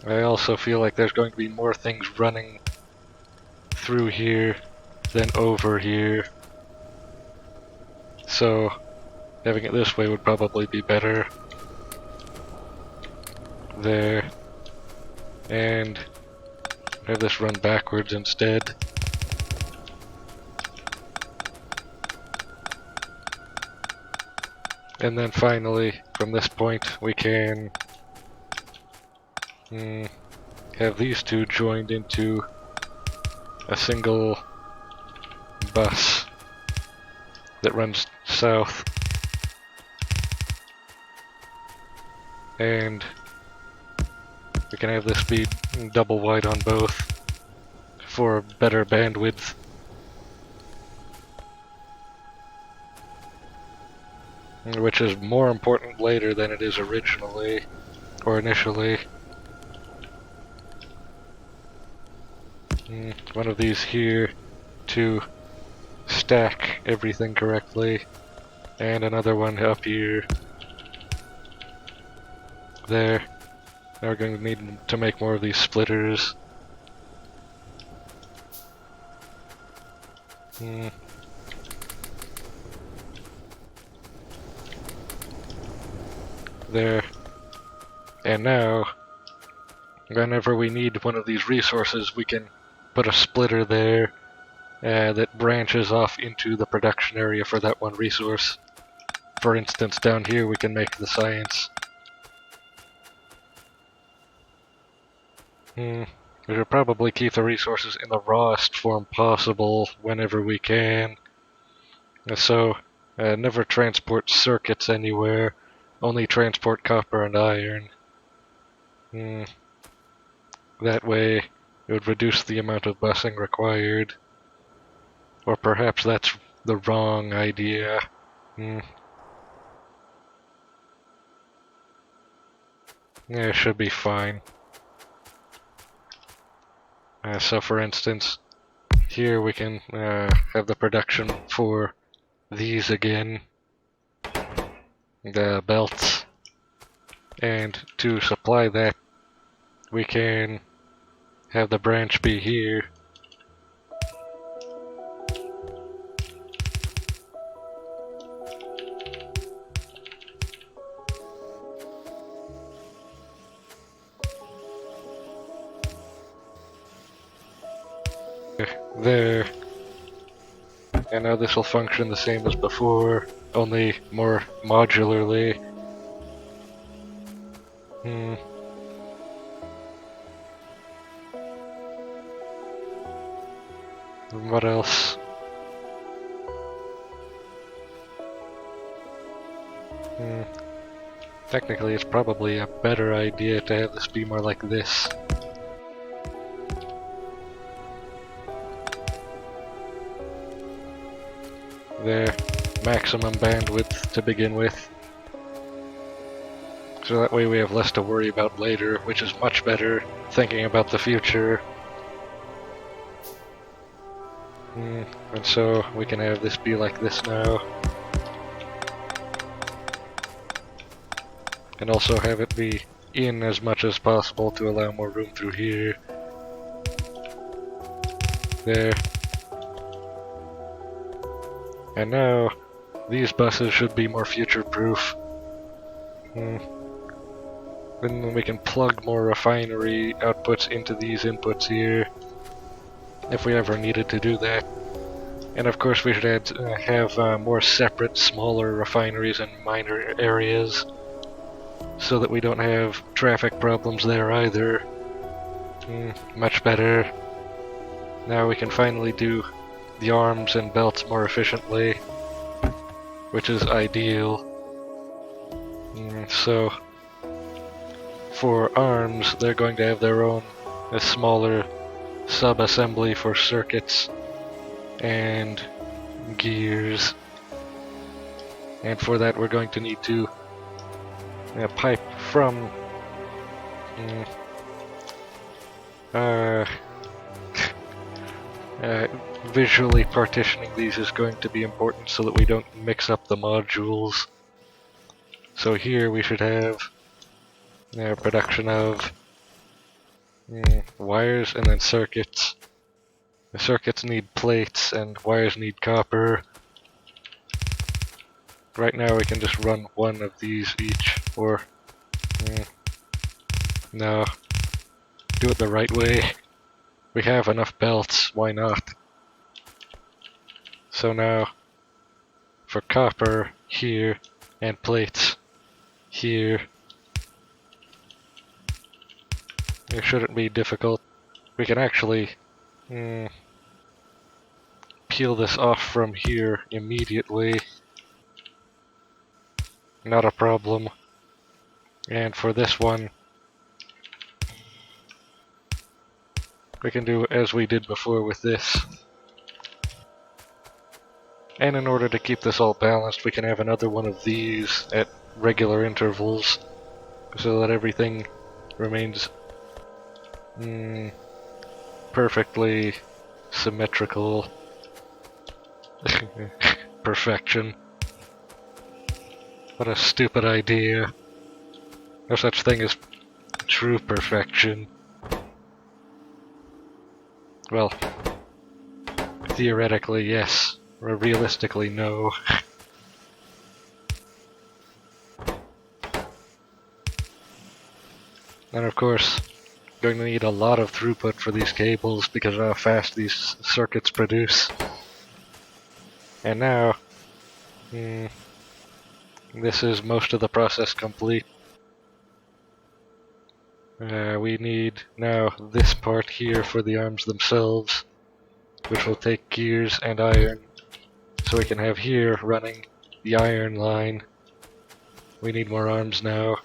I also feel like there's going to be more things running through here than over here. So having it this way would probably be better. There. And have this run backwards instead. And then finally, from this point, we can have these two joined into a single bus that runs south. And we can have this be double wide on both for better bandwidth. Which is more important later than it is originally, or initially. One of these here to stack everything correctly, and another one up here. There. Now we're going to need to make more of these splitters. There. And now, whenever we need one of these resources, we can put a splitter there that branches off into the production area for that one resource. For instance, down here we can make the science. We should probably keep the resources in the rawest form possible whenever we can. So, never transport circuits anywhere, only transport copper and iron. That way, it would reduce the amount of busing required. Or perhaps that's the wrong idea. Yeah, it should be fine. So for instance, here we can have the production for these again. The belts. And to supply that, we can have the branch be here. There. And now this will function the same as before, only more modularly. What else? Technically, it's probably a better idea to have this be more like this. There, maximum bandwidth to begin with. So that way we have less to worry about later, which is much better, thinking about the future. And so we can have this be like this now. And also have it be in as much as possible to allow more room through here. There. And now, these buses should be more future-proof. Then we can plug more refinery outputs into these inputs here, if we ever needed to do that. And of course we should have more separate, smaller refineries in minor areas, so that we don't have traffic problems there either. Much better. Now we can finally do the arms and belts more efficiently, which is ideal. So, for arms, they're going to have their own smaller sub-assembly for circuits and gears. And for that we're going to need to pipe from visually partitioning these is going to be important so that we don't mix up the modules. So here we should have production of wires and then circuits. The circuits need plates and wires need copper. Right now we can just run one of these each, or no, do it the right way. We have enough belts, why not? So now, for copper here, and plates here, it shouldn't be difficult. We can actually peel this off from here immediately. Not a problem. And for this one, we can do as we did before with this. And in order to keep this all balanced, we can have another one of these at regular intervals, so that everything remains perfectly symmetrical. Perfection. What a stupid idea. No such thing as true perfection. Well, theoretically, yes. Or realistically, no. And of course, going to need a lot of throughput for these cables because of how fast these circuits produce. And now, this is most of the process complete. We need now this part here for the arms themselves, which will take gears and iron. So we can have here running the iron line. We need more arms now.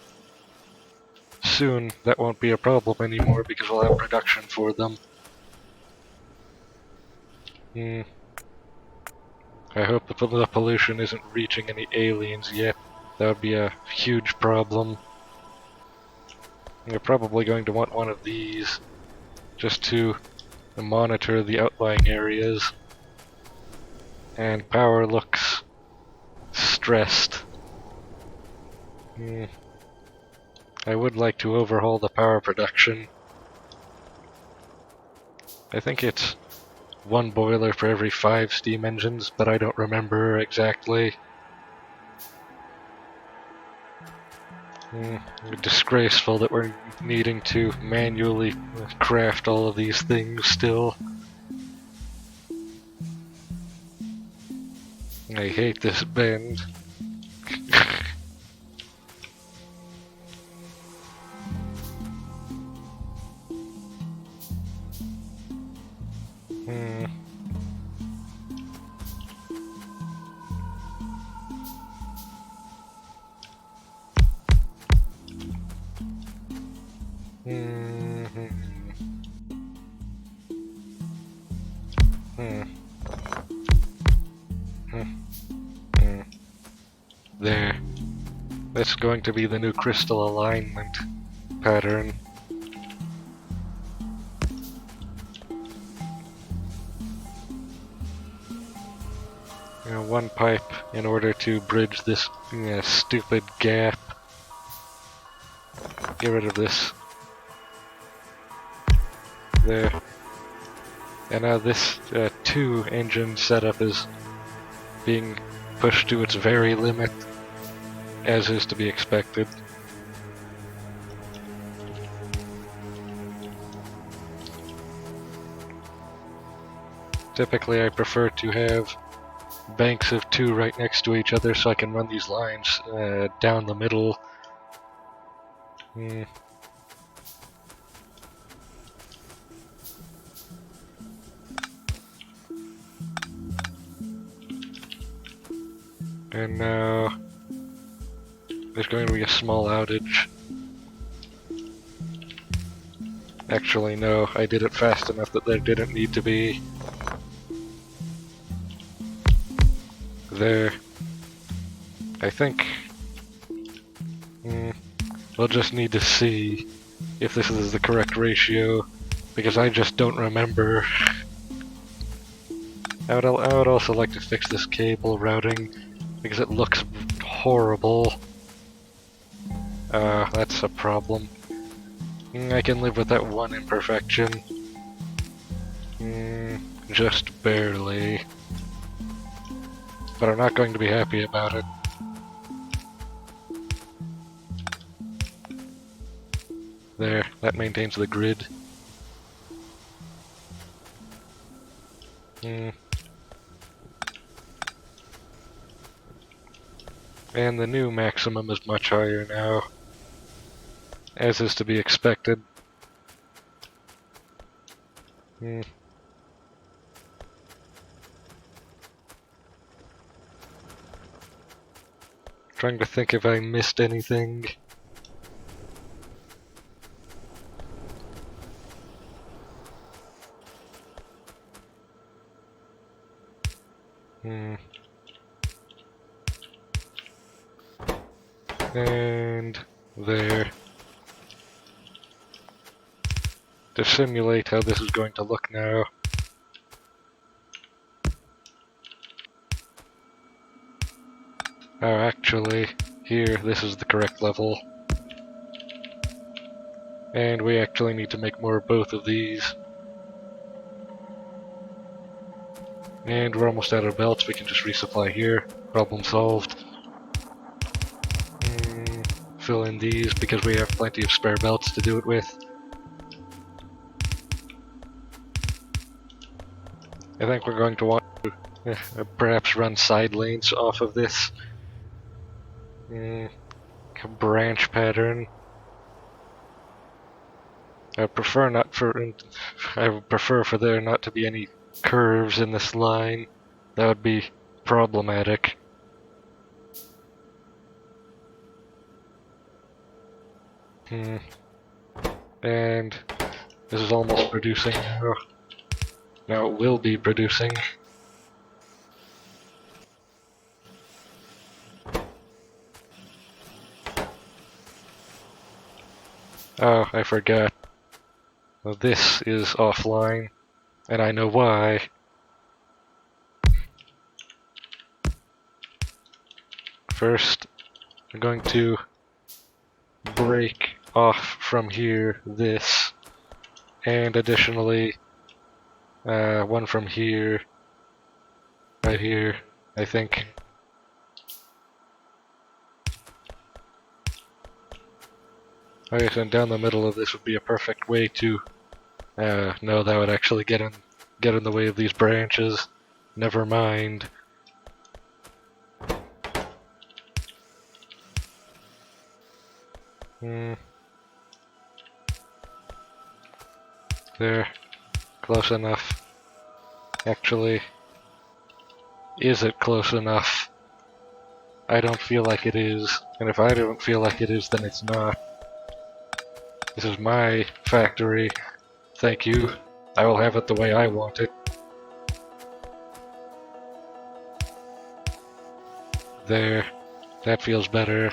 Soon that won't be a problem anymore because we'll have production for them. I hope the pollution isn't reaching any aliens yet. That would be a huge problem. You're probably going to want one of these just to monitor the outlying areas. And power looks stressed. I would like to overhaul the power production. I think it's one boiler for every 5 steam engines, but I don't remember exactly. Disgraceful that we're needing to manually craft all of these things still. I hate this bend. There. That's going to be the new crystal alignment pattern. One pipe in order to bridge this stupid gap. Get rid of this. There. And now this 2-engine setup is being pushed to its very limit, as is to be expected. Typically I prefer to have banks of 2 right next to each other so I can run these lines down the middle. And now there's going to be a small outage. Actually, no, I did it fast enough that there didn't need to be. There. I think we'll just need to see if this is the correct ratio, because I just don't remember. I would also like to fix this cable routing, because it looks horrible. That's a problem. I can live with that one imperfection. Just barely. But I'm not going to be happy about it. There, that maintains the grid. And the new maximum is much higher now, as is to be expected. Trying to think if I missed anything. And there. To simulate how this is going to look now. Oh, actually, here, this is the correct level. And we actually need to make more of both of these. And we're almost out of belts, we can just resupply here. Problem solved. Fill in these because we have plenty of spare belts to do it with. I think we're going to want to perhaps run side lanes off of this branch pattern. I would prefer for there not to be any curves in this line. That would be problematic. And this is almost producing now. Now it will be producing. Oh, I forgot. Well, this is offline, and I know why. First, I'm going to break off from here this, and additionally, one from here, right here, I think. Okay, so down the middle of this would be a perfect way to. No, that would actually get in the way of these branches. Never mind. There. Close enough. Actually, is it close enough? I don't feel like it is. And if I don't feel like it is, then it's not. This is my factory. Thank you. I will have it the way I want it. There. That feels better.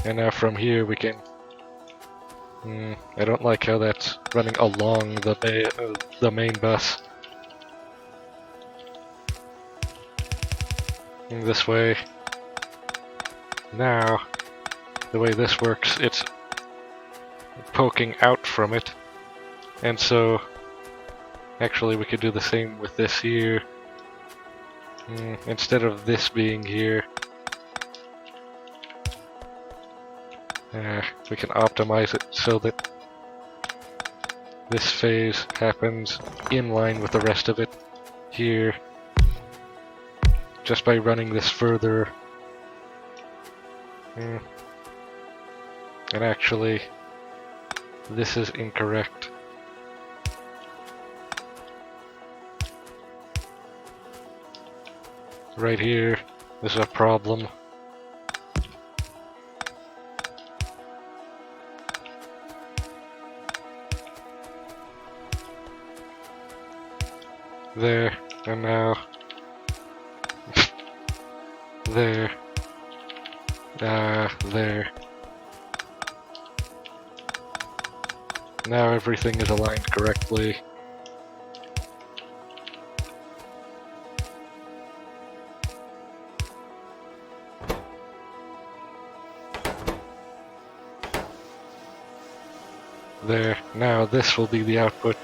And now from here we can... I don't like how that's running along the main bus. This way. Now, the way this works, it's poking out from it. And so, actually we could do the same with this here. Instead of this being here, we can optimize it so that this phase happens in line with the rest of it here, just by running this further. And actually, this is incorrect. Right here, this is a problem. There, and now there, there. Now everything is aligned correctly. There. Now this will be the output.